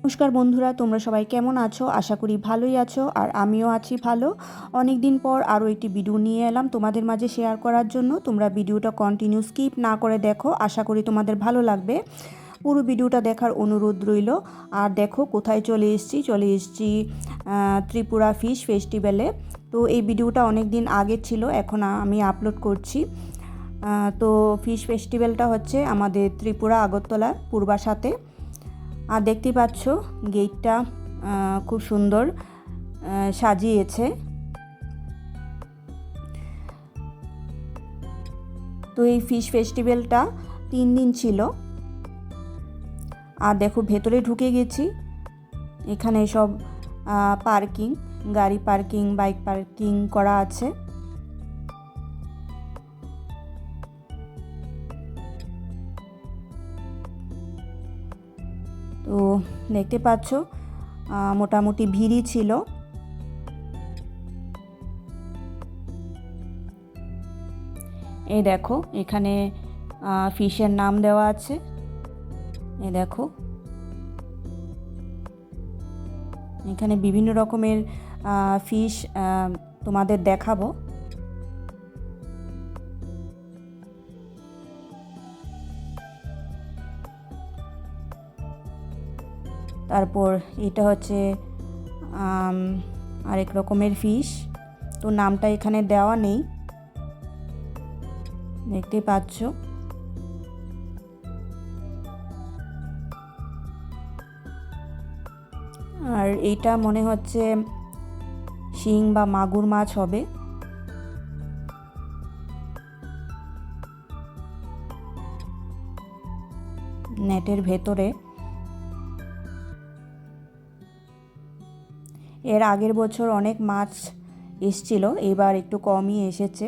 নমস্কার বন্ধুরা, তোমরা সবাই কেমন আছো? আশা করি ভালোই আছো, আর আমিও আছি ভালো। অনেক দিন পর আরও একটি ভিডিও নিয়ে এলাম তোমাদের মাঝে শেয়ার করার জন্য। তোমরা ভিডিওটা কন্টিনিউ স্কিপ না করে দেখো, আশা করি তোমাদের ভালো লাগবে। পুরো ভিডিওটা দেখার অনুরোধ রইল। আর দেখো কোথায় চলে এসেছি ত্রিপুরা ফিশ ফেস্টিভ্যালে। তো এই ভিডিওটা অনেক দিন আগে ছিল, এখন আমি আপলোড করছি। তো ফিশ ফেস্টিভ্যালটা হচ্ছে আমাদের ত্রিপুরা আগরতলা পূর্বাসাতে। আর দেখতেই পাচ্ছ গেটটা খুব সুন্দর সাজিয়েছে। তো এই ফিশ ফেস্টিভ্যালটা 3 দিন ছিল। আর দেখো ভেতরে ঢুকে গেছি, এখানে সব পার্কিং, গাড়ি পার্কিং, বাইক পার্কিং করা আছে। তো দেখতে পাচ্ছ মোটামুটি ভিড়ই ছিল। এই দেখো এখানে ফিশের নাম দেওয়া আছে। এই দেখো এখানে বিভিন্ন রকমের ফিশ তোমাদের দেখাবো। তারপর এটা হচ্ছে আরেক রকমের ফিশ, তো নামটা এখানে দেওয়া নেই, দেখতে পাচ্ছ। আর এইটা মনে হচ্ছে শিং বা মাগুর মাছ হবে। নেটের ভেতরে। এর আগের বছর অনেক মাছ এসছিল, এবার একটু কমই এসেছে।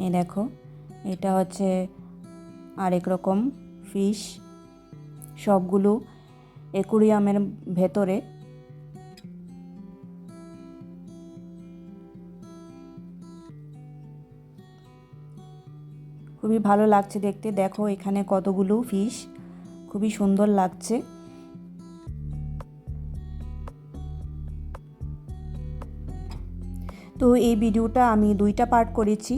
এই দেখো এটা হচ্ছে আরেক রকম ফিশ, সবগুলো অ্যাকুরিয়ামের ভেতরে। খুবই ভালো লাগছে দেখতে। দেখো এখানে কতগুলো ফিশ, খুবই সুন্দর লাগছে। তো এই ভিডিওটা আমি 2টা পার্ট করেছি,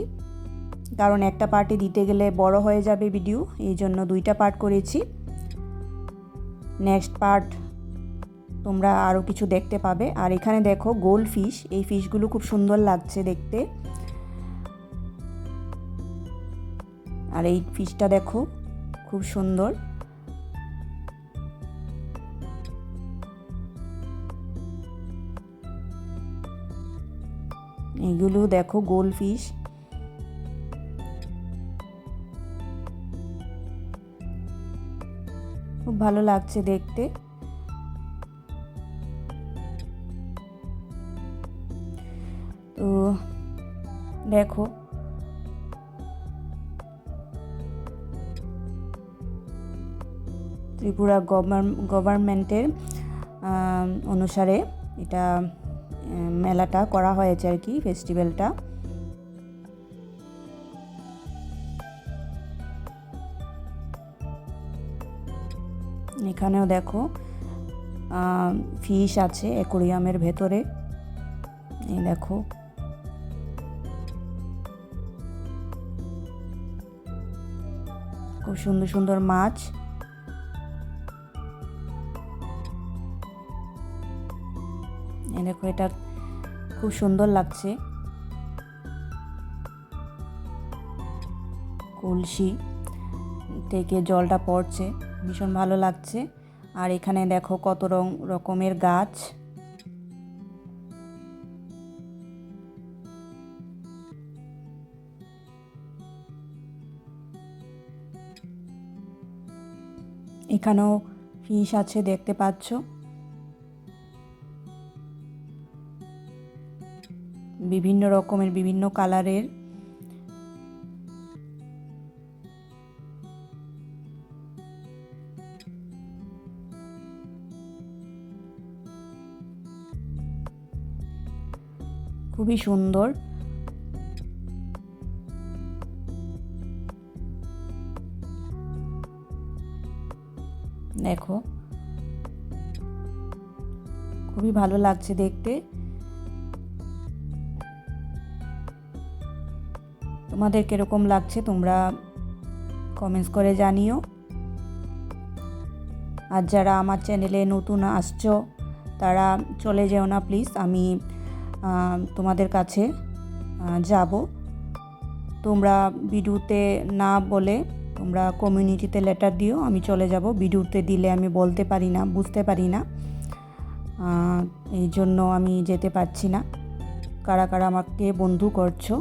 কারণ একটা পার্টে দিতে গেলে বড় হয়ে যাবে ভিডিও, এই জন্য 2টা পার্ট করেছি। নেক্সট পার্ট তোমরা আরও কিছু দেখতে পাবে। আর এখানে দেখো গোল্ড ফিশ, এই ফিশগুলো খুব সুন্দর লাগছে দেখতে। আর এই ফিশটা দেখো খুব সুন্দর। এইগুলো দেখো গোল্ড ফিশ। খুব ভালো লাগছে দেখতে। তো দেখো ত্রিপুরা গভর্নমেন্টের অনুসারে এটা মেলাটা করা হয়েছে আর কি, ফেস্টিভ্যালটা। এখানেও দেখো ফিশ আছে অ্যাকুরিয়ামের ভেতরে। এই দেখো খুব সুন্দর সুন্দর মাছ। এই দেখো এটা খুব সুন্দর লাগছে, কলসি থেকে জলটা পড়ছে, ভীষণ ভালো লাগছে। আর এখানে দেখো কত রকমের গাছ। এখানেও ফিশ আছে দেখতে পাচ্ছ, বিভিন্ন রকমের, বিভিন্ন কালারের। খুবই সুন্দর। দেখো খুবই ভালো লাগছে দেখতে। তোমাদের কিরকম লাগছে তোমরা কমেন্টস করে জানিও। আর যারা আমার চ্যানেলে নতুন আসছো তারা চলে যেও না প্লিজ, আমি তোমাদের কাছে যাব। তোমরা ভিডিওতে না বলে তোমরা কমিউনিটিতে লেটার দিও, আমি চলে যাব। ভিডিওতে দিলে আমি বলতে পারি না, বুঝতে পারি না, এই জন্য আমি যেতে পারছি না। কারা কারা আমাকে বন্ধু করছো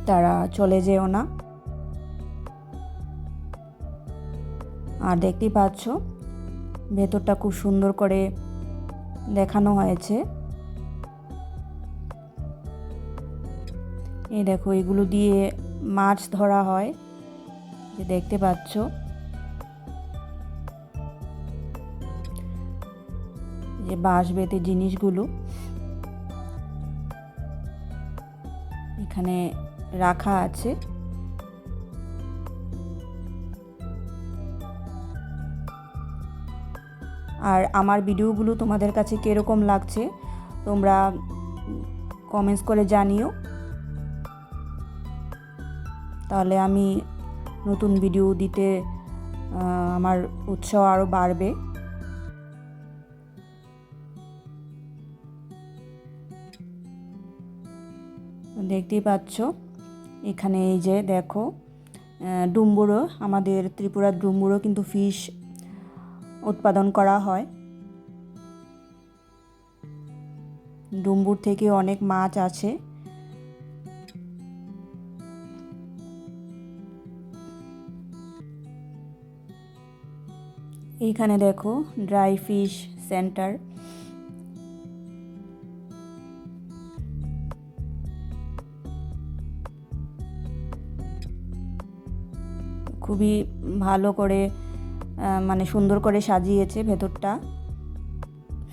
তারা চলে যেও না। আর দেখতেই পাচ্ছ ভেতরটা খুব সুন্দর করে দেখানো হয়েছে। এই দেখো এগুলো দিয়ে মাছ ধরা হয়, যে দেখতে পাচ্ছ। যে বাঁশ বেতে জিনিসগুলো এখানে রাখা আছে। আর আমার ভিডিওগুলো তোমাদের কাছে কীরকম লাগছে তোমরা কমেন্টস করে জানিও, তাহলে আমি নতুন ভিডিও দিতে আমার উৎসাহ আরও বাড়বে। দেখতেই পাচ্ছ এখানে এই যে দেখো ডুম্বুরো, আমাদের ত্রিপুরার ডুম্বুরো কিন্তু ফিশ উৎপাদন করা হয়। ডুম্বুর থেকে অনেক মাছ আছে। এইখানে দেখো ড্রাই ফিশ সেন্টার। খুবই ভালো করে মানে সুন্দর করে সাজিয়েছে, ভেতরটা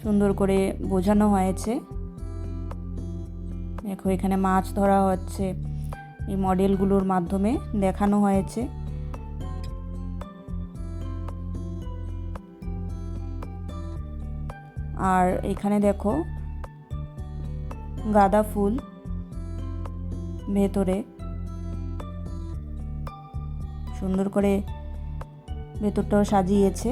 সুন্দর করে বোঝানো হয়েছে। দেখো এখানে মাছ ধরা হচ্ছে, এই মডেলগুলোর মাধ্যমে দেখানো হয়েছে। আর এখানে দেখো গাঁদা ফুল ভেতরে সুন্দর করে ভেতরটাও সাজিয়েছে।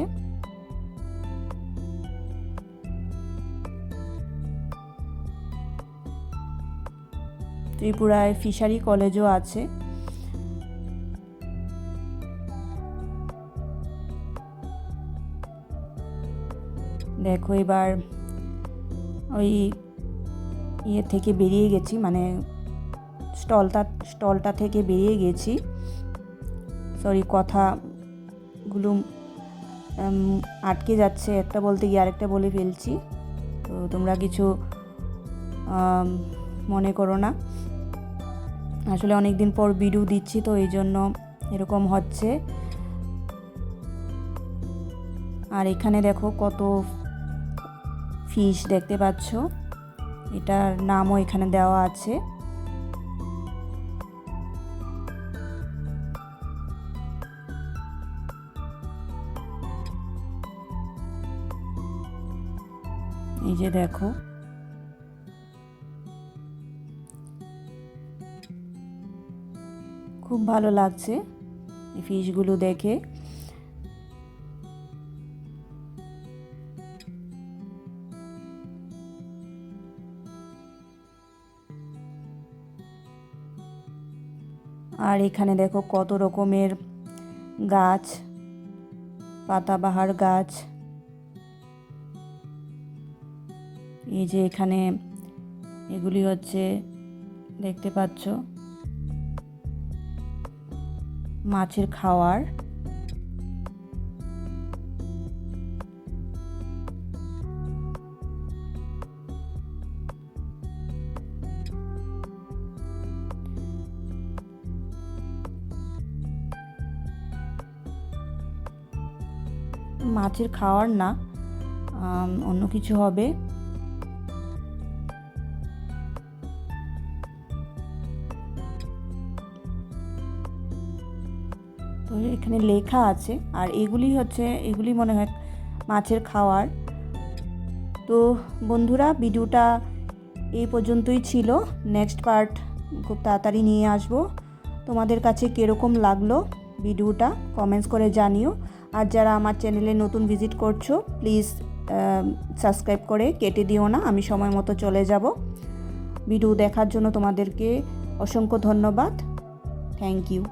ত্রিপুরায় ফিশারি কলেজও আছে। দেখো এবার ওই ইয়ে থেকে বেরিয়ে গেছি, মানে স্টলটা থেকে বেরিয়ে গেছি। সরি, কথাগুলো আটকে যাচ্ছে, একটা বলতে গিয়ে আরেকটা বলে ফেলছি, তো তোমরা কিছু মনে করো না। আসলে অনেক দিন পর ভিডিও দিচ্ছি তো এই জন্য এরকম হচ্ছে। আর এখানে দেখো কত ফিশ দেখতে পাচ্ছ, এটার নামও এখানে দেওয়া আছে। এই যে দেখো খুব ভালো লাগছে এই ফিশগুলো দেখে। আর এখানে দেখো কত রকমের গাছ, পাতাবাহার গাছ। এই যে এখানে এগুলি হচ্ছে দেখতে পাচ্ছ মাছের খাওয়ার। মাছের খাওয়ার না, অন্য কিছু হবে। তো এখানে লেখা আছে। আর এগুলি মনে হয় মাছের খাওয়ার। তো বন্ধুরা, ভিডিওটা এই পর্যন্তই ছিল। নেক্সট পার্ট খুব তাড়াতাড়ি নিয়ে আসব। তোমাদের কাছে কীরকম লাগলো ভিডিওটা কমেন্টস করে জানিও। আর যারা আমার চ্যানেলে নতুন ভিজিট করছো, প্লিজ সাবস্ক্রাইব করে কেটে দিও না, আমি সময় মতো চলে যাব। ভিডিও দেখার জন্য তোমাদেরকে অসংখ্য ধন্যবাদ। Thank you.